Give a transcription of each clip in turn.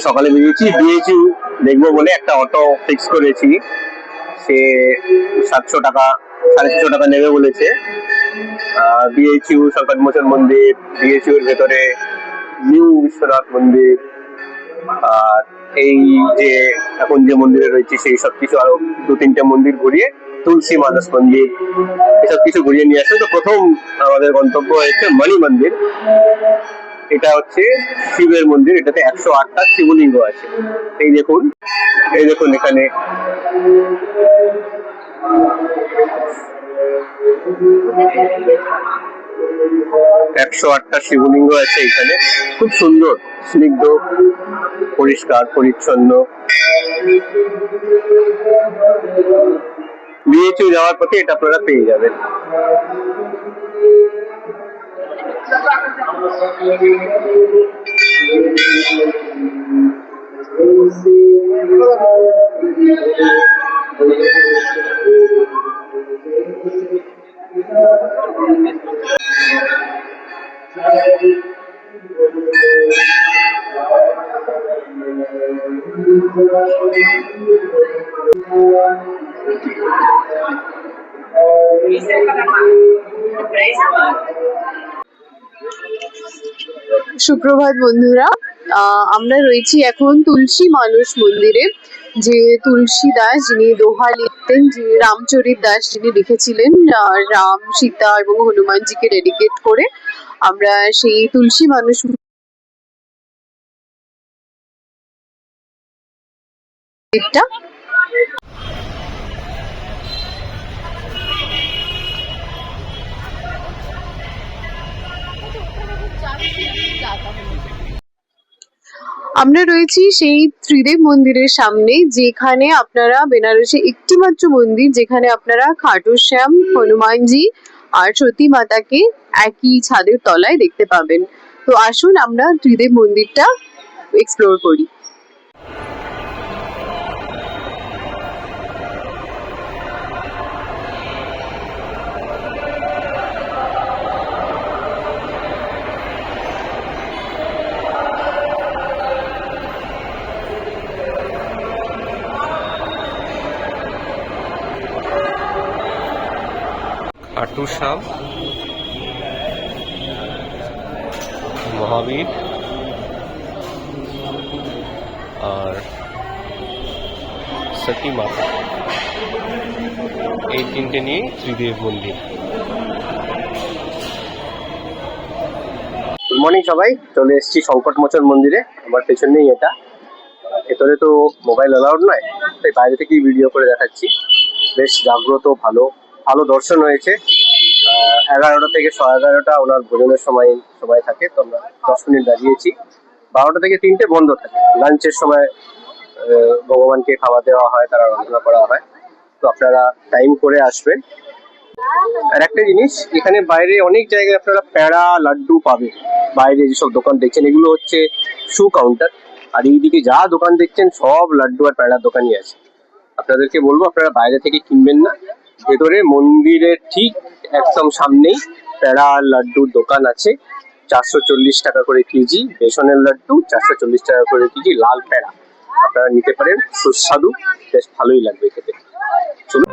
সকালে বেরিয়েছি, বিএইচইউ দেখবো বলে একটা অটো ফিক্স করেছি। সে 700 টাকা, 650 টাকা নেবে বলেছে। বিএইচইউ সংকট মোচন মন্দির, বিএইচইউ এর ভেতরে নিউ বিশ্বনাথ মন্দির, আর এই যে এখন যে মন্দিরে রয়েছে সেই সব কিছু আরো 2-3টে মন্দির ঘুরিয়ে তুলসী মানস মন্দির এসব কিছু ঘুরিয়ে নিয়ে আসে। তো প্রথম আমাদের গন্তব্য হয়েছে মণি মন্দির। এটা হচ্ছে শিবের মন্দির, এটাতে 108টা শিবলিঙ্গ আছে। এই দেখুন, এই দেখুন এখানে 108টা শিবলিঙ্গ আছে এখানে। খুব সুন্দর, স্নিগ্ধ, পরিষ্কার পরিচ্ছন্ন। বিএইচইউ যাওয়ার পথে এটা আপনারা পেয়ে যাবেন। সুপ্রভাত বন্ধুরা, আমরা রয়েছি এখন তুলসী মানস মন্দিরে। যে তুলসী দাস যিনি দোহা লিখতেন, যিনি রামচরিত দাস যিনি লিখেছিলেন রাম, সীতা এবং হনুমানজিকে ডেডিকেট করে, আমরা সেই তুলসী মানস মন্দিরটা আমরা রয়েছি সেই ত্রিদেব মন্দিরের সামনে, যেখানে আপনারা বেনারসে একটি মাত্র মন্দির যেখানে আপনারা খাটু শ্যাম, হনুমানজি আর সতী মাতাকে একই ছাদের তলায় দেখতে পাবেন। তো আসুন আমরা ত্রিদেব মন্দিরটা এক্সপ্লোর করি। খাটু শ্যাম, মহাবীর আর সতী মাতা, এই তিনটে নিয়ে ত্রিদেব মন্দির। গুড মর্নিং সবাই, চলে এসেছি সংকট মোচন মন্দিরে। আমার পেছনেই এটা। ভেতরে তো মোবাইল অ্যালাউড নয়, তাই বাইরে থেকেই ভিডিও করে দেখাচ্ছি। বেশ জাগ্রত, ভালো ভালো দর্শন হয়েছে। 11টা থেকে 11:30 ওনার ভোজনের সময় থাকে, তো আমরা 10 মিনিট দাঁড়িয়েছি। 12টা থেকে 3টে বন্ধ থাকে। লাঞ্চের সময় ভগবানকে খাওয়া দেওয়া হয়, তারা রান্না করা হয়। তো আপনারা টাইম করে আসবেন। আর একটা জিনিস, এখানে বাইরে অনেক জায়গায় আপনারা প্যাড়া, লাড্ডু পাবেন। বাইরে যেসব দোকান দেখছেন এগুলো হচ্ছে শু কাউন্টার, আর এইদিকে যা দোকান দেখছেন সব লাড্ডু আর প্যাড়ার দোকানই আছে। আপনাদেরকে বলবো আপনারা বাইরে থেকে কিনবেন না, ভেতরে মন্দিরের ঠিক একদম সামনেই প্যাড়া আর লাড্ডুর দোকান আছে। 440 টাকা করে কেজি বেসনের লাড্ডু, 440 টাকা করে কেজি লাল প্যাড়া আপনারা নিতে পারেন। সুস্বাদু, বেশ ভালোই লাগবে খেতে। চলুন।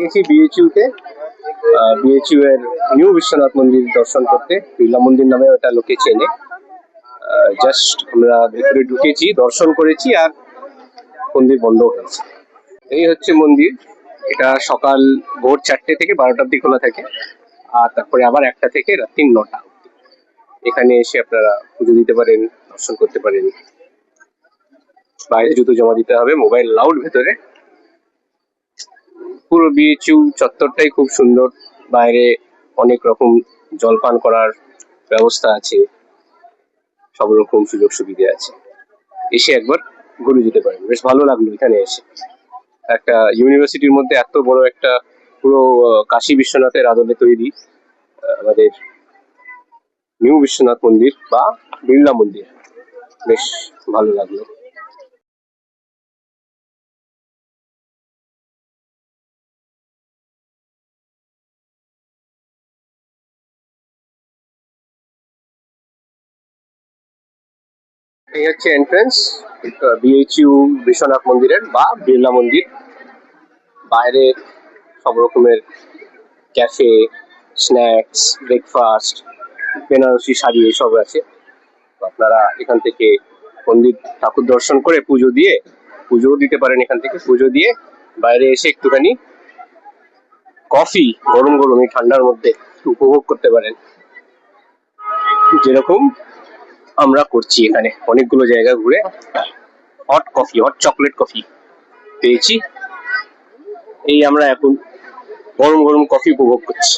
গেছি বিএইচইউ তে, বিএইচইউ এর নিউ বিশ্বনাথ মন্দির দর্শন করতে। বিড়লা মন্দির নামে ওটা লোকে চেনে। জাস্ট আমরা ভেতরে ঢুকেছি, দর্শন করেছি, আর মন্দির বন্ধ হয়েছে। এই হচ্ছে মন্দির। এটা সকাল ভোর 4টে থেকে 12টা অব্দি খোলা থাকে, আর তারপরে আবার 1টা থেকে রাত্রি 9টা অব্দি। এখানে এসে আপনারা পুজো দিতে পারেন, দর্শন করতে পারেন। বাইরে জুতো জমা দিতে হবে, মোবাইল লাউড ভেতরে। পুরো বিএচইউ চত্বরটাই খুব সুন্দর। বাইরে অনেক রকম জলপান করার ব্যবস্থা আছে, সব রকম সুযোগ সুবিধা আছে। এসে একবার ঘুরে যেতে পারেন, বেশ ভালো লাগলো এখানে এসে। একটা ইউনিভার্সিটির মধ্যে এত বড় একটা পুরো কাশী বিশ্বনাথের আদলে তৈরি আমাদের নিউ বিশ্বনাথ মন্দির বা বিড়লা মন্দির, বেশ ভালো লাগলো। এই হচ্ছে এন্ট্রান্স বিএইচইউ বিশ্বনাথ মন্দিরের বা বিড়লা মন্দির। বাইরে সব রকমের cafe, snacks, breakfast, Banarasi sari এসব আছে। তো আপনারা এখান থেকে মন্দির ঠাকুর দর্শন করে পুজোও দিতে পারেন। এখান থেকে পুজো দিয়ে বাইরে এসে একটুখানি কফি গরম গরম এই ঠান্ডার মধ্যে একটু উপভোগ করতে পারেন, যেরকম আমরা করছি। এখানে অনেকগুলো জায়গা ঘুরে hot coffee, hot chocolate coffee পেয়েছি। এই আমরা এখন গরম গরম কফি উপভোগ করছি।